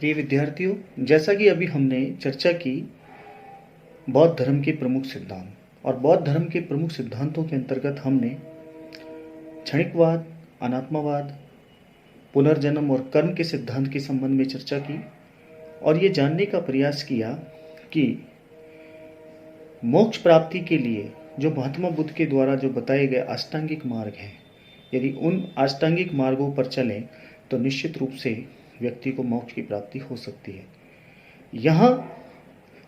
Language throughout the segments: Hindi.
प्रिय विद्यार्थियों, जैसा कि अभी हमने चर्चा की बौद्ध धर्म के प्रमुख सिद्धांत, और बौद्ध धर्म के प्रमुख सिद्धांतों के अंतर्गत हमने क्षणिकवाद, अनात्मावाद, पुनर्जन्म और कर्म के सिद्धांत के संबंध में चर्चा की और ये जानने का प्रयास किया कि मोक्ष प्राप्ति के लिए जो महात्मा बुद्ध के द्वारा जो बताए गए अष्टांगिक मार्ग हैं, यदि उन अष्टांगिक मार्गों पर चलें तो निश्चित रूप से व्यक्ति को मोक्ष की प्राप्ति हो सकती है। यहाँ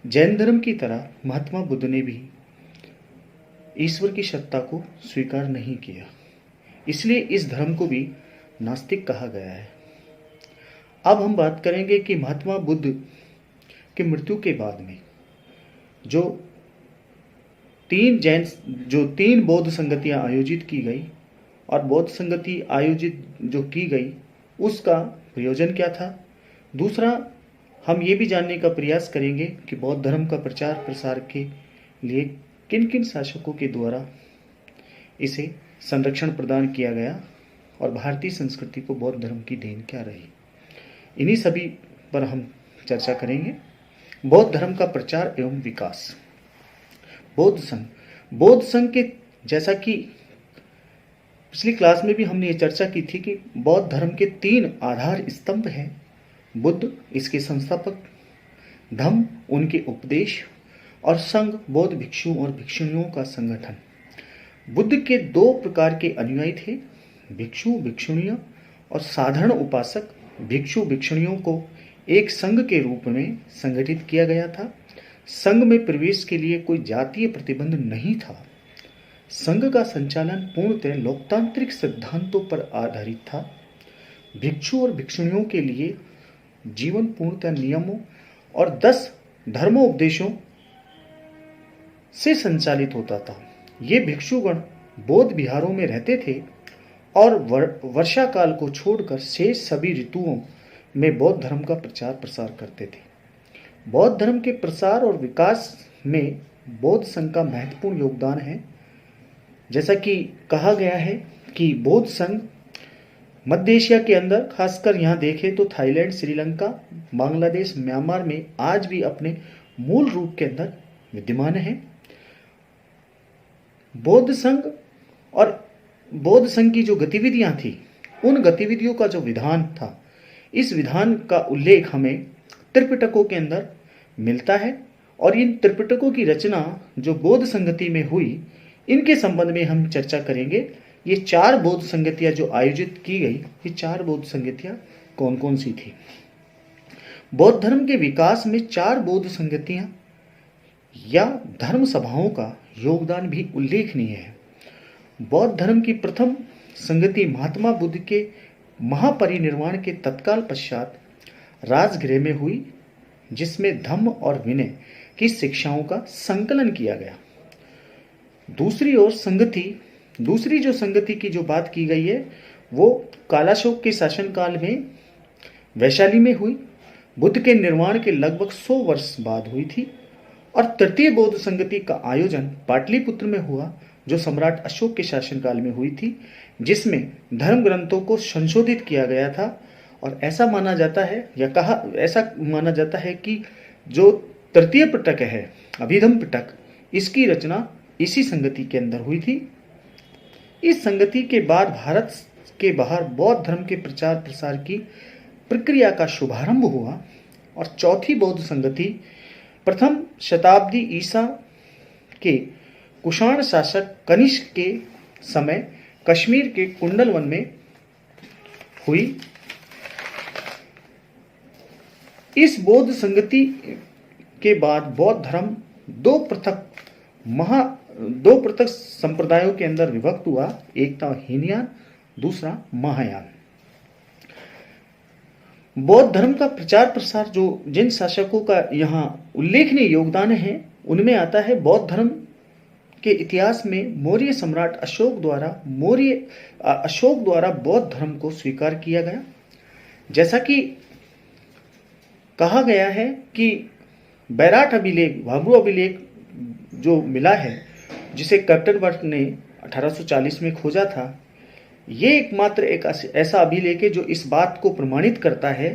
जैन धर्म की तरह महात्मा बुद्ध ने भी ईश्वर की सत्ता को स्वीकार नहीं किया, इसलिए इस धर्म को भी नास्तिक कहा गया है। अब हम बात करेंगे कि महात्मा बुद्ध की मृत्यु के बाद में जो तीन बौद्ध संगतियां आयोजित की गई और बौद्ध संगति आयोजित जो की गई उसका प्रयोजन क्या था। दूसरा, हम ये भी जानने का प्रयास करेंगे कि बौद्ध धर्म का प्रचार प्रसार के लिए किन किन शासकों के द्वारा इसे संरक्षण प्रदान किया गया और भारतीय संस्कृति को बौद्ध धर्म की देन क्या रही। इन्हीं सभी पर हम चर्चा करेंगे। बौद्ध धर्म का प्रचार एवं विकास। बौद्ध संघ के, जैसा कि पिछली क्लास में भी हमने ये चर्चा की थी कि बौद्ध धर्म के 3 आधार स्तंभ हैं। बुद्ध इसके संस्थापक, धम्म उनके उपदेश और संघ बौद्ध भिक्षुओं और भिक्षुणियों का संगठन। बुद्ध के 2 प्रकार के अनुयायी थे, भिक्षु भिक्षुणियां और साधारण उपासक। भिक्षु भिक्षुणियों को एक संघ के रूप में संगठित किया गया था। संघ में प्रवेश के लिए कोई जातीय प्रतिबंध नहीं था। संघ का संचालन पूर्णतः लोकतांत्रिक सिद्धांतों पर आधारित था। भिक्षु और भिक्षुणियों के लिए जीवन पूर्णतः नियमों और 10 धर्मोपदेशों से संचालित होता था। ये भिक्षुगण बौद्ध विहारों में रहते थे और वर्षा काल को छोड़कर शेष सभी ऋतुओं में बौद्ध धर्म का प्रचार प्रसार करते थे। बौद्ध धर्म के प्रसार और विकास में बौद्ध संघ का महत्वपूर्ण योगदान है। जैसा कि कहा गया है कि बौद्ध संघ मध्य एशिया के अंदर, खासकर यहाँ देखें तो थाईलैंड, श्रीलंका, बांग्लादेश, म्यांमार में आज भी अपने मूल रूप के अंदर विद्यमान है। बौद्ध संघ और बौद्ध संघ की जो गतिविधियां थी, उन गतिविधियों का जो विधान था, इस विधान का उल्लेख हमें त्रिपिटकों के अंदर मिलता है। और इन त्रिपिटकों की रचना जो बौद्ध संगति में हुई, इनके संबंध में हम चर्चा करेंगे। ये 4 बौद्ध संगतियां जो आयोजित की गई, ये 4 बौद्ध संगतियां कौन कौन सी थी। बौद्ध धर्म के विकास में 4 बौद्ध संगतियां या धर्म सभाओं का योगदान भी उल्लेखनीय है। बौद्ध धर्म की प्रथम संगति महात्मा बुद्ध के महापरिनिर्वाण के तत्काल पश्चात राजगृह में हुई, जिसमें धम्म और विनय की शिक्षाओं का संकलन किया गया। दूसरी जो संगति की जो बात की गई है, वो कालाशोक के शासनकाल में वैशाली में हुई। बुद्ध के निर्वाण के लगभग 100 वर्ष बाद हुई थी। और तृतीय बौद्ध संगति का आयोजन पाटलिपुत्र में हुआ, जो सम्राट अशोक के शासनकाल में हुई थी, जिसमें धर्म ग्रंथों को संशोधित किया गया था। और ऐसा माना जाता है कि जो तृतीय पिटक है, अभिधम्म पिटक, इसकी रचना इसी संगति के अंदर हुई थी। इस संगति के बाद भारत के बाहर बौद्ध धर्म के प्रचार प्रसार की प्रक्रिया का शुभारंभ हुआ। और चौथी बौद्ध संगति प्रथम शताब्दी ईसा के कुषाण शासक कनिष्क के समय कश्मीर के कुंडलवन में हुई। इस बौद्ध संगति के बाद बौद्ध धर्म दो पृथक संप्रदायों के अंदर विभक्त हुआ। एक था हीनयान, दूसरा महायान। बौद्ध धर्म का प्रचार प्रसार जो जिन शासकों का यहाँ उल्लेखनीय योगदान है, उनमें आता है बौद्ध धर्म के इतिहास में मौर्य सम्राट अशोक द्वारा बौद्ध धर्म को स्वीकार किया गया। जैसा कि कहा गया है कि बैराट अभिलेख, भाब्रू अभिलेख जो मिला है, जिसे कैप्टन बर्ट ने 1840 में खोजा था, ये एकमात्र एक ऐसा अभिलेख है जो इस बात को प्रमाणित करता है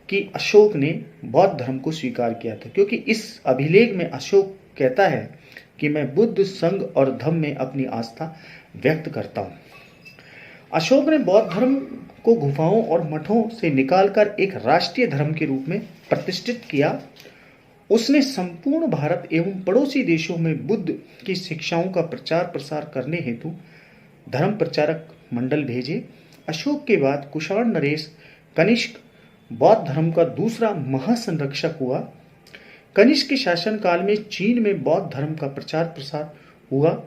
कि अशोक ने बौद्ध धर्म को स्वीकार किया था, क्योंकि इस अभिलेख में अशोक कहता है कि मैं बुद्ध, संघ और धम्म में अपनी आस्था व्यक्त करता हूं। अशोक ने बौद्ध धर्म को गुफाओं और मठों से निकालकर एक राष्ट्रीय धर्म के रूप में प्रतिष्ठित किया। उसने संपूर्ण भारत एवं पड़ोसी देशों में बुद्ध की शिक्षाओं का प्रचार प्रसार करने हेतु धर्म प्रचारक मंडल भेजे। अशोक के बाद कुषाण नरेश कनिष्क बौद्ध धर्म का दूसरा महासंरक्षक हुआ। कनिष्क के शासनकाल में चीन में बौद्ध धर्म का प्रचार प्रसार हुआ,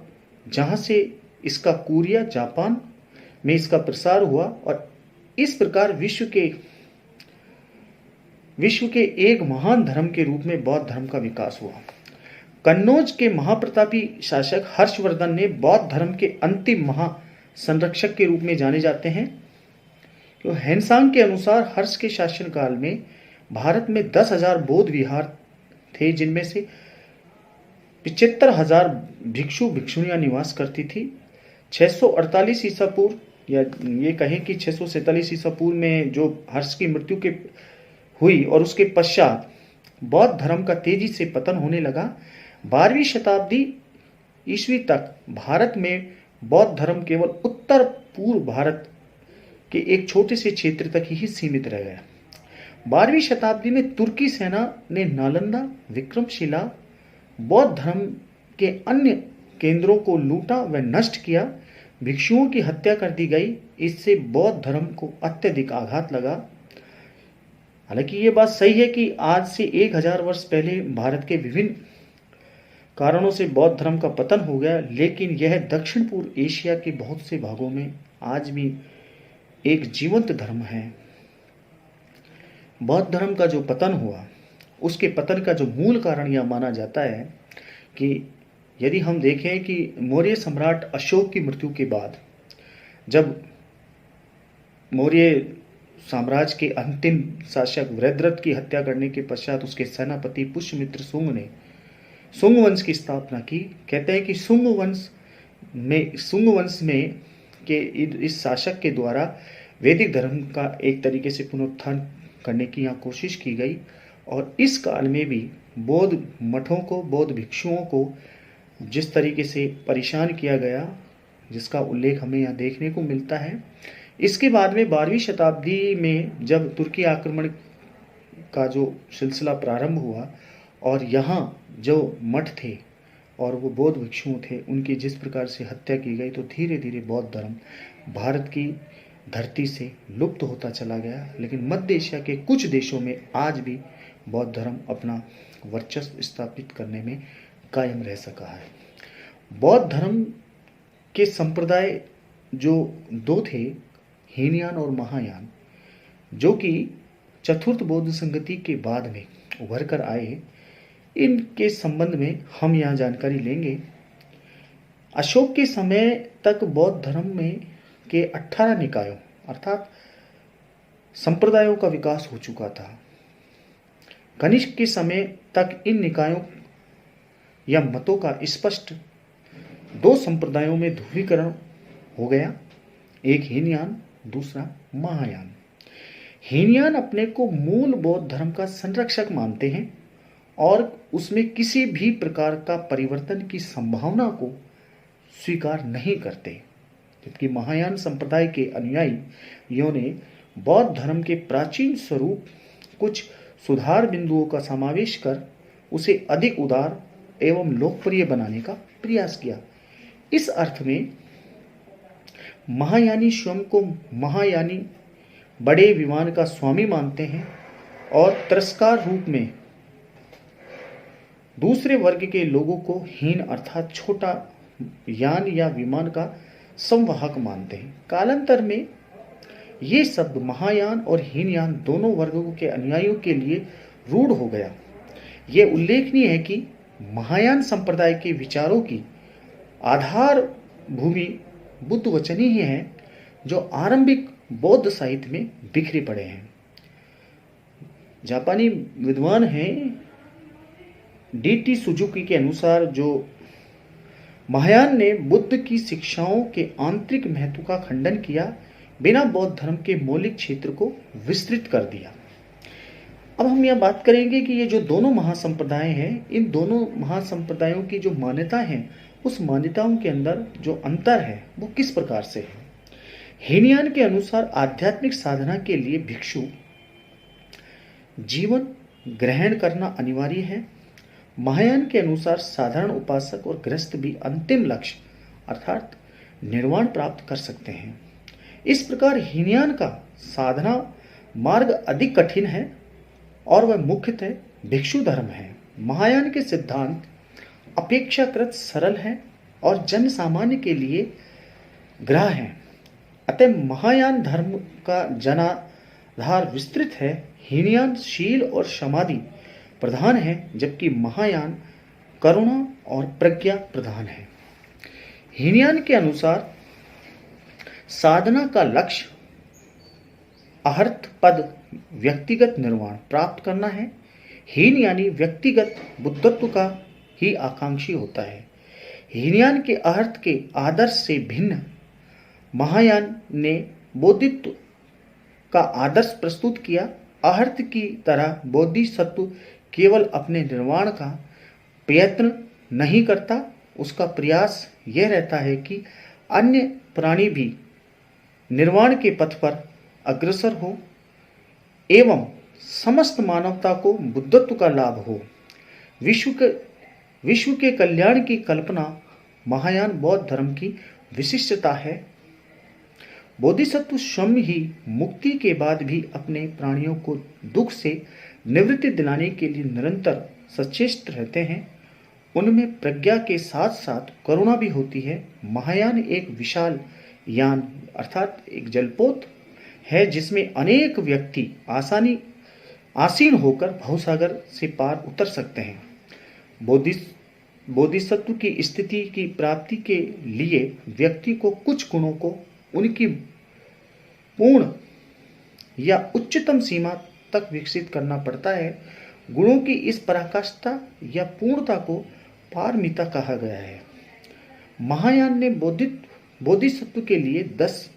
जहां से इसका कोरिया, जापान में इसका प्रसार हुआ और इस प्रकार विश्व के एक महान धर्म के रूप में बौद्ध धर्म का विकास हुआ। कन्नौज के महाप्रतापी शासक हर्षवर्धन ने बौद्ध धर्म के अंतिम महासंरक्षक के रूप में जाने जाते हैं। तो हेनसांग के अनुसार हर्ष के शासनकाल में भारत में 10,000 बौद्ध विहार थे, जिनमें से 75,000 भिक्षु भिक्षुणियां निवास करती थी। 648 ईसा पूर्व, या ये कहें कि 647 ईसा पूर्व में जो हर्ष की मृत्यु के हुई और उसके पश्चात बौद्ध धर्म का तेजी से पतन होने लगा। 12वीं शताब्दी ईस्वी तक भारत में बौद्ध धर्म केवल उत्तर पूर्व भारत के एक छोटे से क्षेत्र तक ही सीमित रह गया। 12वीं शताब्दी में तुर्की सेना ने नालंदा, विक्रमशिला बौद्ध धर्म के अन्य केंद्रों को लूटा व नष्ट किया। भिक्षुओं की हत्या कर दी गई। इससे बौद्ध धर्म को अत्यधिक आघात लगा। हालांकि ये बात सही है कि आज से 1000 वर्ष पहले भारत के विभिन्न कारणों से बौद्ध धर्म का पतन हो गया, लेकिन यह दक्षिण पूर्व एशिया के बहुत से भागों में आज भी एक जीवंत धर्म है। बौद्ध धर्म का जो पतन हुआ, उसके पतन का जो मूल कारण यह माना जाता है कि यदि हम देखें कि मौर्य सम्राट अशोक की मृत्यु के बाद, जब मौर्य साम्राज्य के अंतिम शासक वृद्धरथ की हत्या करने के पश्चात उसके सेनापति पुष्यमित्र शुंग ने शुंग वंश की स्थापना की। कहते हैं कि शुंग वंश में के इस शासक के द्वारा वैदिक धर्म का एक तरीके से पुनरुत्थान करने की यहाँ कोशिश की गई और इस काल में भी बौद्ध मठों को, बौद्ध भिक्षुओं को जिस तरीके से परेशान किया गया, जिसका उल्लेख हमें यहाँ देखने को मिलता है। इसके बाद में 12वीं शताब्दी में जब तुर्की आक्रमण का जो सिलसिला प्रारंभ हुआ और यहाँ जो मठ थे और वो बौद्ध भिक्षुओं थे, उनकी जिस प्रकार से हत्या की गई, तो धीरे धीरे बौद्ध धर्म भारत की धरती से लुप्त होता चला गया। लेकिन मध्य एशिया के कुछ देशों में आज भी बौद्ध धर्म अपना वर्चस्व स्थापित करने में कायम रह सका है। बौद्ध धर्म के संप्रदाय जो दो थे, हीनयान और महायान, जो कि चतुर्थ बौद्ध संगति के बाद में उभर कर आए, इनके संबंध में हम यहाँ जानकारी लेंगे। अशोक के समय तक बौद्ध धर्म में के 18 निकायों अर्थात संप्रदायों का विकास हो चुका था। कनिष्क के समय तक इन निकायों या मतों का स्पष्ट 2 संप्रदायों में ध्रुवीकरण हो गया, एक हीनयान, दूसरा महायान। हीनयान अपने को मूल बौद्ध धर्म का संरक्षक मानते हैं और उसमें किसी भी प्रकार का परिवर्तन की संभावना को स्वीकार नहीं करते, जबकि महायान संप्रदाय के अनुयायियों ने बौद्ध धर्म के प्राचीन स्वरूप कुछ सुधार बिंदुओं का समावेश कर उसे अधिक उदार एवं लोकप्रिय बनाने का प्रयास किया। इस अर्थ में महायानी स्वयं को महायानी बड़े विमान का स्वामी मानते हैं और तिरस्कार रूप में दूसरे वर्ग के लोगों को हीन अर्थात छोटा यान या विमान का संवाहक मानते हैं। कालांतर में ये शब्द महायान और हीनयान दोनों वर्गों के अनुयायियों के लिए रूढ़ हो गया। यह उल्लेखनीय है कि महायान संप्रदाय के विचारों की आधार भूमि बुद्ध वचन ही है, जो आरंभिक बौद्ध साहित्य में बिखरे पड़े हैं। जापानी विद्वान हैं डी.टी. सुजुकी के अनुसार, जो महायान ने बुद्ध की शिक्षाओं के आंतरिक महत्व का खंडन किया, बिना बौद्ध धर्म के मौलिक क्षेत्र को विस्तृत कर दिया। अब हम यह बात करेंगे कि ये जो दोनों महासंप्रदाय हैं, इन दोनों महासंप्रदायों की जो मान्यता है, उस मान्यताओं के अंदर जो अंतर है वो किस प्रकार से है। हीनयान के अनुसार आध्यात्मिक साधना के लिए भिक्षु जीवन ग्रहण करना अनिवार्य है। महायान के अनुसार साधारण उपासक और गृहस्थ भी अंतिम लक्ष्य अर्थात निर्वाण प्राप्त कर सकते हैं। इस प्रकार हीनयान का साधना मार्ग अधिक कठिन है और वह मुख्यतः भिक्षु धर्म है। महायान के सिद्धांत अपेक्षाकृत सरल है और जन सामान्य के लिए ग्राह्य है। अतः महायान धर्म का जनाधार विस्तृत है। हीनयान शील और समाधि प्रधान है, जबकि महायान करुणा और प्रज्ञा प्रधान है। हीनयान के अनुसार साधना का लक्ष्य अहर्त पद व्यक्तिगत निर्वाण प्राप्त करना है। हीनयानी व्यक्तिगत बुद्धत्व का ही आकांक्षी होता है। हीनयान के अहर्त के आदर्श से भिन्न महायान ने बोधित्व का आदर्श प्रस्तुत किया। अहर्त की तरह बोधिसत्व केवल अपने निर्वाण का प्रयत्न नहीं करता, उसका प्रयास यह रहता है कि अन्य प्राणी भी निर्वाण के पथ पर अग्रसर हो एवं समस्त मानवता को बुद्धत्व का लाभ हो। विश्व के कल्याण की कल्पना महायान बौद्ध धर्म की विशिष्टता है। बोधिसत्व स्वयं ही मुक्ति के बाद भी अपने प्राणियों को दुख से निवृत्ति दिलाने के लिए निरंतर सचेष्ट रहते हैं। उनमें प्रज्ञा के साथ साथ करुणा भी होती है। महायान एक विशाल यान अर्थात एक जलपोत है, जिसमें अनेक व्यक्ति आसीन होकर भवसागर से पार उतर सकते हैं। बोधिसत्व की स्थिति की प्राप्ति के लिए व्यक्ति को कुछ गुणों को उनकी पूर्ण या उच्चतम सीमा तक विकसित करना पड़ता है। गुणों की इस पराकाष्ठा या पूर्णता को पारमिता कहा गया है। महायान ने बोधिसत्व के लिए 10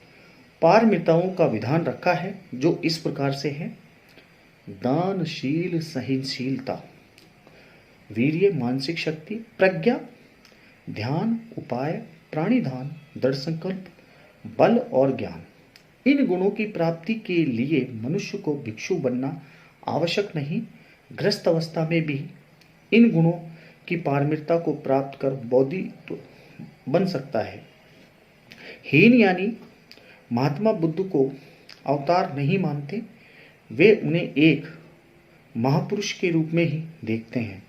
पारमिताओं का विधान रखा है, जो इस प्रकार से है: दान, शील, सहनशीलता, वीर्य, मानसिक शक्ति, प्रज्ञा, ध्यान, उपाय, प्राणिधान, दृढ़ संकल्प, बल और ज्ञान। इन गुणों की प्राप्ति के लिए मनुष्य को भिक्षु बनना आवश्यक नहीं, गृहस्थ अवस्था में भी इन गुणों की पारमिता को प्राप्त कर बोधि बन सकता है। हीनयानी महात्मा बुद्ध को अवतार नहीं मानते, वे उन्हें एक महापुरुष के रूप में ही देखते हैं।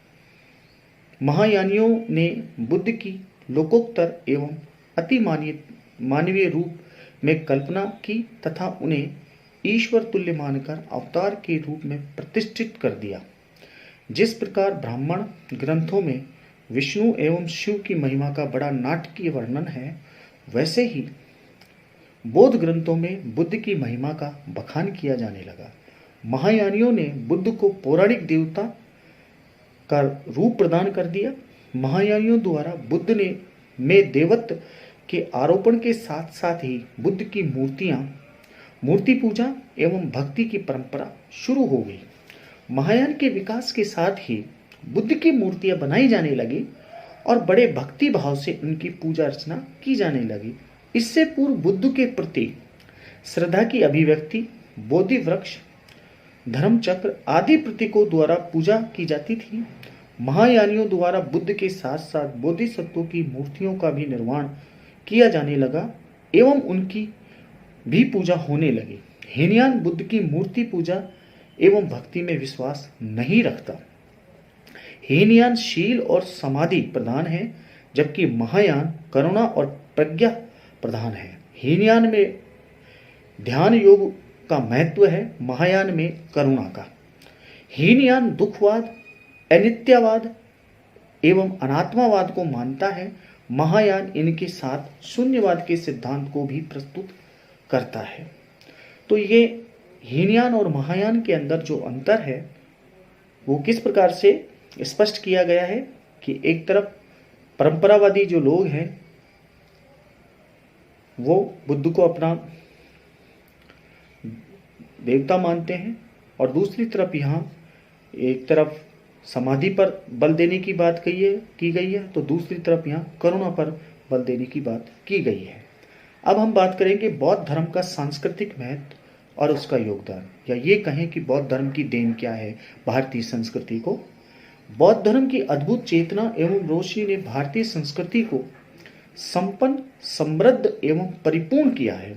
महायानियों ने बुद्ध की लोकोत्तर एवं अति मानवीय रूप में कल्पना की तथा उन्हें ईश्वर तुल्य मानकर अवतार के रूप में प्रतिष्ठित कर दिया। जिस प्रकार ब्राह्मण ग्रंथों में विष्णु एवं शिव की महिमा का बड़ा नाटकीय वर्णन है, वैसे ही बौद्ध ग्रंथों में बुद्ध की महिमा का बखान किया जाने लगा। महायानियों ने बुद्ध को पौराणिक देवता का रूप प्रदान कर दिया। महायानियों द्वारा बुद्ध में देवत्व के आरोपण के साथ साथ ही बुद्ध की मूर्ति पूजा एवं भक्ति की परंपरा शुरू हो गई। महायान के विकास के साथ ही बुद्ध की मूर्तियां बनाई जाने लगी और बड़े भक्ति भाव से उनकी पूजा अर्चना की जाने लगी। इससे पूर्व बुद्ध के प्रति श्रद्धा की अभिव्यक्ति बोधि वृक्ष, धर्म चक्र आदि प्रतीकों द्वारा पूजा की जाती थी। महायानियों द्वारा बुद्ध के साथ साथ बोधिसत्वों की मूर्तियों का भी निर्माण किया जाने लगा एवं उनकी भी पूजा होने लगी। हीनयान बुद्ध की मूर्ति पूजा एवं भक्ति में विश्वास नहीं रखता। हीनयान शील और समाधि प्रधान है, जबकि महायान करुणा और प्रज्ञा प्रधान है। हीनयान में ध्यान योग का महत्व है, महायान में करुणा का। हीनयान दुखवाद, अनित्यवाद एवं अनात्मावाद को मानता है। महायान इनके साथ शून्यवाद के सिद्धांत को भी प्रस्तुत करता है। तो ये हीनयान और महायान के अंदर जो अंतर है वो किस प्रकार से स्पष्ट किया गया है कि एक तरफ परंपरावादी जो लोग हैं वो बुद्ध को अपना देवता मानते हैं और दूसरी तरफ यहाँ एक तरफ समाधि पर बल देने की बात की गई है, तो दूसरी तरफ यहाँ करुणा पर बल देने की बात की गई है। अब हम बात करेंगे बौद्ध धर्म का सांस्कृतिक महत्व और उसका योगदान, या ये कहें कि बौद्ध धर्म की देन क्या है भारतीय संस्कृति को। बौद्ध धर्म की अद्भुत चेतना एवं रोशनी ने भारतीय संस्कृति को संपन्न, समृद्ध एवं परिपूर्ण किया है।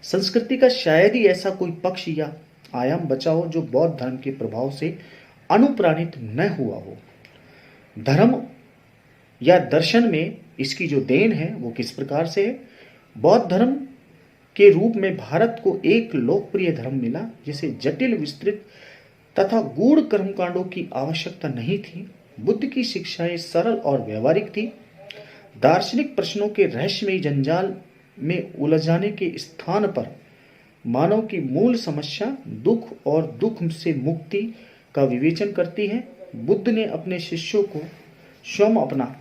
संस्कृति का शायद ही ऐसा कोई पक्ष या आयाम बचा हो जो बौद्ध धर्म के प्रभाव से अनुप्राणित न हुआ हो। धर्म या दर्शन में इसकी जो देन है वो किस प्रकार से है। बौद्ध धर्म के रूप में भारत को एक लोकप्रिय धर्म मिला जिसे जटिल, विस्तृत तथा गूढ़ कर्मकांडों की आवश्यकता नहीं थी। बुद्ध की शिक्षाएं सरल और व्यवहारिक थी। दार्शनिक प्रश्नों के रहस्यमयी जंजाल में उलझाने के स्थान पर मानव की मूल समस्या दुख और दुख से मुक्ति का विवेचन करती है। बुद्ध ने अपने शिष्यों को स्वयं अपना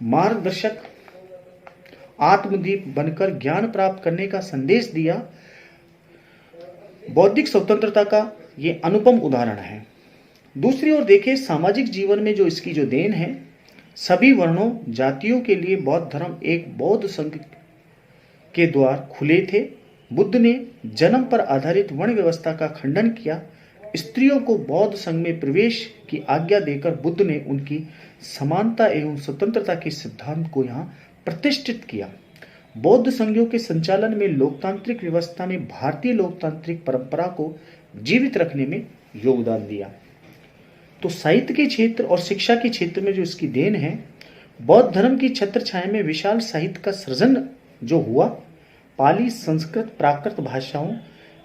मार्गदर्शक, आत्मदीप बनकर ज्ञान प्राप्त करने का संदेश दिया। बौद्धिक स्वतंत्रता का ये अनुपम उदाहरण है। दूसरी ओर देखें, सामाजिक जीवन में जो इसकी जो देन है, सभी वर्णों, जातियों के लिए बौद्ध धर्म एक बौद्ध संघ के द्वार खुले थे। बुद्ध ने जन्म पर आधारित वर्ण व्यवस्था का खंडन किया। स्त्रियों को बौद्ध संघ में प्रवेश की आज्ञा देकर बुद्ध ने उनकी समानता एवं स्वतंत्रता के सिद्धांत को यहाँ प्रतिष्ठित किया। बौद्ध संघों के संचालन में लोकतांत्रिक व्यवस्था ने भारतीय लोकतांत्रिक परंपरा को जीवित रखने में योगदान दिया। तो साहित्य के क्षेत्र और शिक्षा के क्षेत्र में जो इसकी देन है, बौद्ध धर्म की छत्र छाया में विशाल साहित्य का सृजन जो हुआ, पाली, संस्कृत, प्राकृत भाषाओं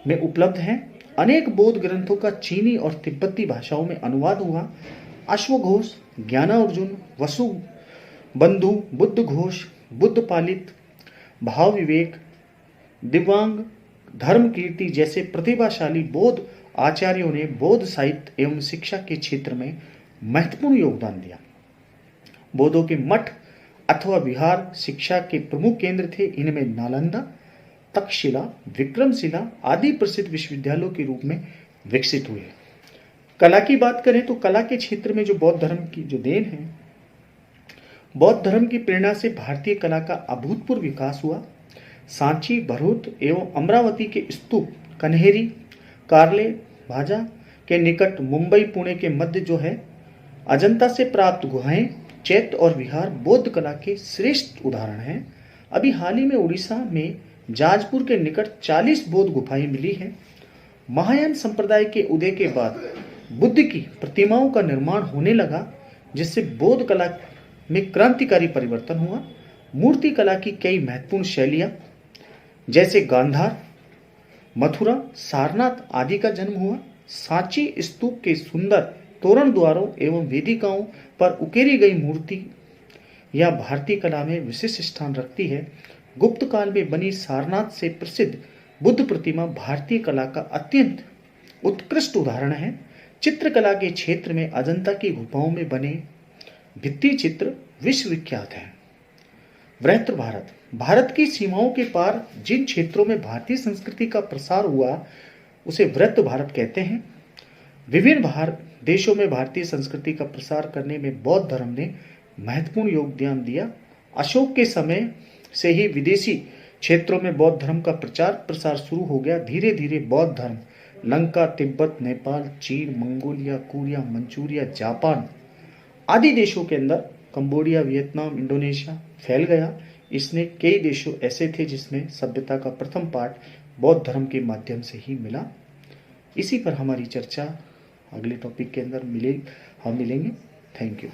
में उपलब्ध है। अनेक बौद्ध ग्रंथों का चीनी और तिब्बती भाषाओं में अनुवाद हुआ। अश्वघोष, ज्ञानार्जुन, वसुबंधु, बुद्ध घोष, बुद्ध पालित, भाव विवेक, दिव्यांग, धर्म कीर्ति जैसे प्रतिभाशाली बौद्ध आचार्यों ने बौद्ध साहित्य एवं शिक्षा के क्षेत्र में महत्वपूर्ण योगदान दिया। बौद्धों के मठ अथवा विहार शिक्षा के प्रमुख केंद्र थे। इनमें नालंदा, तक्षशिला, विक्रमशिला आदि प्रसिद्ध विश्वविद्यालयों के रूप में विकसित हुए। कला की बात करें तो कला के क्षेत्र में जो बौद्ध धर्म की जो देन है, बौद्ध धर्म की प्रेरणा से भारतीय कला का अभूतपूर्व विकास हुआ। सांची, भरूच एवं अमरावती के स्तूप, कन्हेरी, कार्ले भाजा के निकट मुंबई, पुणे के मध्य जो है अजंता से प्राप्त गुहाएं, चैत्य और विहार बौद्ध कला के श्रेष्ठ उदाहरण हैं। अभी हाल ही में उड़ीसा में जाजपुर के निकट 40 बौद्ध गुफाएं मिली हैं। महायान संप्रदाय के उदय के बाद बुद्ध की प्रतिमाओं का निर्माण होने लगा, जिससे बौद्ध कला में क्रांतिकारी परिवर्तन हुआ। मूर्ति कला की कई महत्वपूर्ण शैलियां जैसे गांधार, मथुरा, सारनाथ आदि का जन्म हुआ। सांची स्तूप के सुंदर तोरण द्वारों एवं वेदिकाओं पर उकेरी गई मूर्ति या भारतीय कला में विशिष्ट स्थान रखती है। गुप्त काल में बनी सारनाथ से प्रसिद्ध बुद्ध प्रतिमा भारतीय कला का अत्यंत उत्कृष्ट उदाहरण है। चित्रकला के क्षेत्र में अजंता की गुफाओं में बने भित्ति चित्र विश्वविख्यात हैं। वृहत्र भारत, भारत की सीमाओं के पार जिन क्षेत्रों में भारतीय संस्कृति का प्रसार हुआ उसे वृहत्र भारत कहते हैं। विभिन्न देशों में भारतीय संस्कृति का प्रसार करने में बौद्ध धर्म ने महत्वपूर्ण योगदान दिया। अशोक के समय से ही विदेशी क्षेत्रों में बौद्ध धर्म का प्रचार प्रसार शुरू हो गया। धीरे धीरे बौद्ध धर्म लंका, तिब्बत, नेपाल, चीन, मंगोलिया, कोरिया, मंचूरिया, जापान आदि देशों के अंदर, कंबोडिया, वियतनाम, इंडोनेशिया फैल गया। इसने कई देशों ऐसे थे जिसमें सभ्यता का प्रथम पाठ बौद्ध धर्म के माध्यम से ही मिला। इसी पर हमारी चर्चा अगले टॉपिक के अंदर हम मिलेंगे। Thank you.